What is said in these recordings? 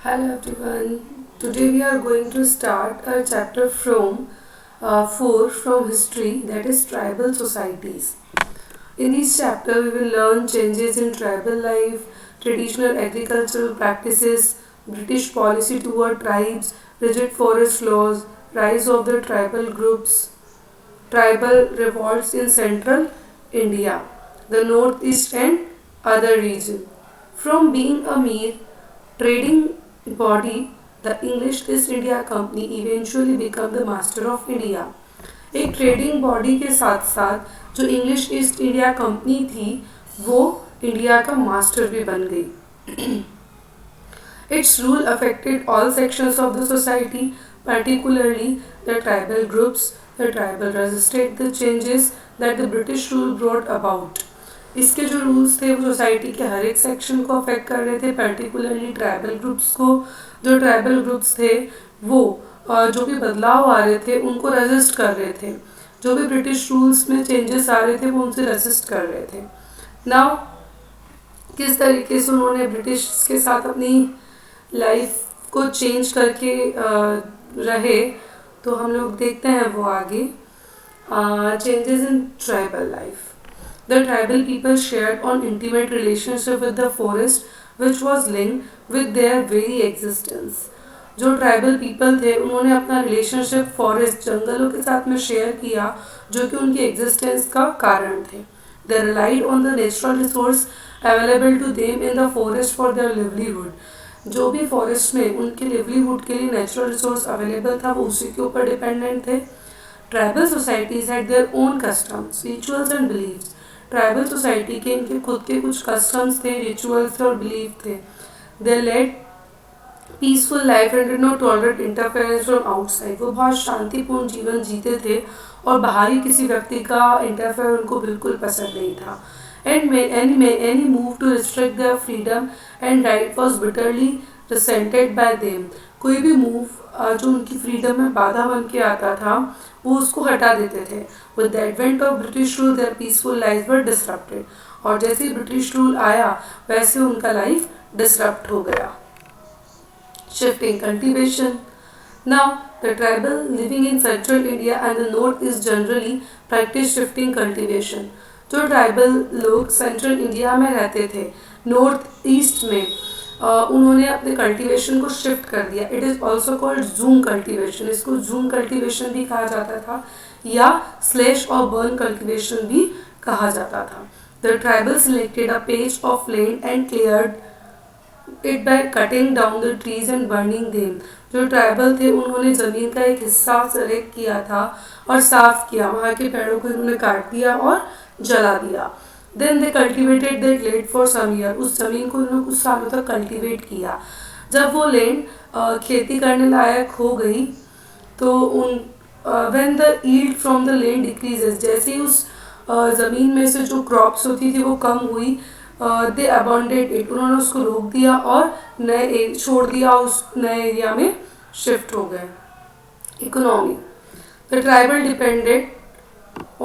Hello everyone. Today we are going to start a chapter from 4 from history, that is tribal societies. In this chapter we will learn changes in tribal life, traditional agricultural practices, British policy toward tribes, rigid forest laws, rise of the tribal groups, tribal revolts in central India, the northeast and other region. From being a mere trading body, the English East India Company eventually became the master of India. एक trading body के साथ साथ जो English east India company थी वो India का master भी बन गई. Its rule affected all sections of the society, particularly the tribal groups. The tribal resisted the changes that the British rule brought about. इसके जो रूल्स थे वो सोसाइटी के हर एक सेक्शन को अफेक्ट कर रहे थे, पर्टिकुलरली ट्राइबल ग्रुप्स को. जो ट्राइबल ग्रुप्स थे वो जो भी बदलाव आ रहे थे उनको रेजिस्ट कर रहे थे. जो भी ब्रिटिश रूल्स में चेंजेस आ रहे थे वो उनसे रेजिस्ट कर रहे थे. नाउ किस तरीके से उन्होंने ब्रिटिश के साथ अपनी लाइफ को चेंज करके रहे तो हम लोग देखते हैं वो आगे. Changes in tribal life. The tribal people shared an intimate relationship with the forest which was linked with their very existence. जो ट्राइबल पीपल थे उन्होंने अपना रिलेशनशिप फॉरेस्ट जंगलों के साथ में शेयर किया जो कि उनकी एग्जिस्टेंस का कारण थे. They relied on the natural resource available to them in the forest for their livelihood. जो भी फॉरेस्ट में उनके लिवलीहुड के लिए नेचुरल रिसोर्स अवेलेबल था वो उसी के ऊपर डिपेंडेंट थे. Tribal societies had their own customs, rituals and beliefs. Tribal society के इनके खुद के कुछ कस्टम्स थे, रिचुअल्स थे और बिलीफ थे. They led peaceful life and did not tolerate interference from outside. वो बहुत शांतिपूर्ण जीवन जीते थे और बाहरी किसी व्यक्ति का इंटरफेयर उनको बिल्कुल पसंद नहीं था. And any move to restrict their freedom and right was bitterly resented by them. कोई भी मूव जो उनकी फ्रीडम में बाधा बन के आता था वो उसको हटा देते थे. With the advent of British rule, their peaceful lives were disrupted. और जैसे ही ब्रिटिश रूल आया वैसे उनका लाइफ डिसरप्ट हो गया. Shifting cultivation. Now, the tribal living in central India and the north is generally practice shifting cultivation. जो tribal लोग central India में रहते थे, नॉर्थ ईस्ट में उन्होंने अपने कल्टीवेशन को शिफ्ट कर दिया. It is also called zoom cultivation. इसको जूम कल्टीवेशन भी कहा जाता था या स्लेश और बर्न कल्टीवेशन भी कहा जाता था. The tribal selected a page of land and cleared it by cutting down the trees and burning them. जो ट्राइबल थे उन्होंने ज़मीन का एक हिस्सा सेलेक्ट किया था और साफ किया, वहाँ के पेड़ों को उन्होंने काट दिया और जला दिया. Then they cultivated that land for some year. उस ज़मीन को उन्होंने कुछ सालों तक कल्टिवेट किया. जब वो लैंड खेती करने लायक हो गई तो उन when the yield from the land decreases, जैसे ही उस ज़मीन में से जो क्रॉप्स होती थी वो कम हुई, दे अबॉन्डेड इट. उन्होंने उसको रोक दिया और नए छोड़ दिया, उस नए एरिया में शिफ्ट हो गए. Economy. The tribal depended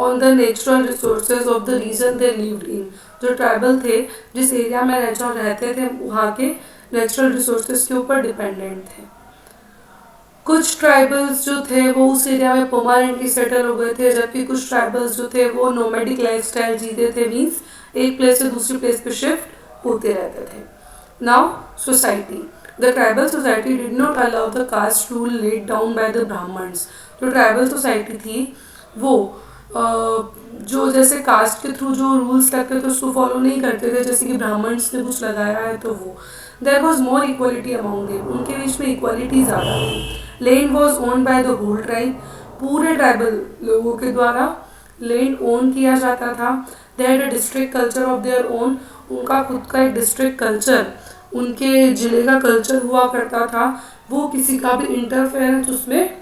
on the natural resources of the region they lived in. जो ट्राइबल थे जिस एरिया में रहते थे वहाँ के नेचुरल रिसोर्सेज के ऊपर डिपेंडेंट थे. कुछ ट्राइबल्स जो थे वो उस एरिया में परमानेंटली सेटल हो गए थे, जबकि कुछ ट्राइबल्स जो थे वो नोमैडिक लाइफस्टाइल जीते थे, मीन्स एक प्लेस से दूसरी प्लेस पे शिफ्ट होते रहते थे. Now society. The tribal society did not allow the caste rule laid down by the Brahmins. जो ट्राइबल सोसाइटी थी वो जो जैसे कास्ट के थ्रू जो रूल्स लगते थे उसको फॉलो नहीं करते थे, जैसे कि ब्राह्मण्स ने कुछ लगाया है तो वो. There was more equality among them. उनके बीच में इक्वलिटी ज़्यादा थी. Land was owned by the whole tribe. पूरे ट्राइबल लोगों के द्वारा लैंड ओन किया जाता था. They had a district culture of their own. उनका खुद का एक डिस्ट्रिक्ट कल्चर, उनके ज़िले का कल्चर हुआ करता था. वो किसी का भी इंटरफेरेंस उसमें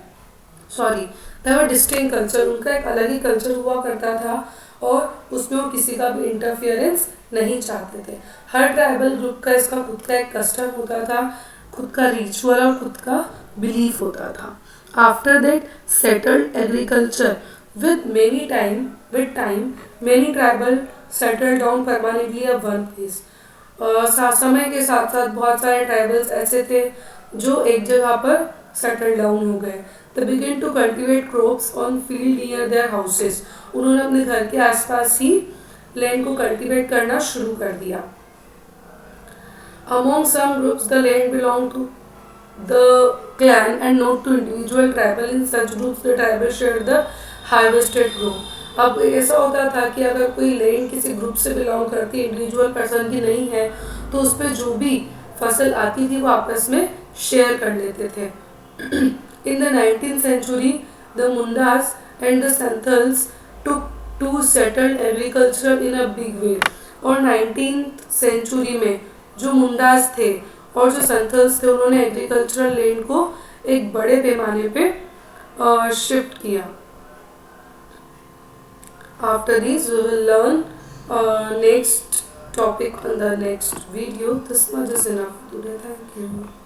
डिस्टिंक्ट कल्चर, उनका एक अलग ही कल्चर हुआ करता था और उसमें वो किसी का भी इंटरफियरेंस नहीं चाहते थे. हर ट्राइबल ग्रुप का इसका खुद का एक कस्टम होता था, खुद का रिचुअल और खुद का बिलीफ होता था. After that settled agriculture with time many tribal settled down permanently at one place. समय के साथ साथ बहुत सारे ट्राइबल्स ऐसे थे जो एक जगह पर सेटल डाउन हो गए। They begin to cultivate crops on field near their houses. उन्होंने अपने घर के आसपास ही लैंड को कल्टिवेट करना शुरू कर दिया। Among some groups, the land belonged to the clan and not to individual tribal. In such groups, the tribal shared the harvested crop. अब ऐसा होता था कि अगर कोई लैंड किसी ग्रुप से बिलोंग करती है, इंडिविजुअल पर्सन की नहीं है, तो उस पर जो भी फसल आती थी वो आपस में शेयर कर लेते थे। In the 19th century, the Mundas and the Santhals took to settle agriculture in a big way. और 19th century में जो मुंडास थे और जो संथल्स थे उन्होंने एग्रीकल्चरल लैंड को एक बड़े पैमाने पे शिफ्ट किया। After this we will learn next topic on the next video. This much is enough today. Thank you.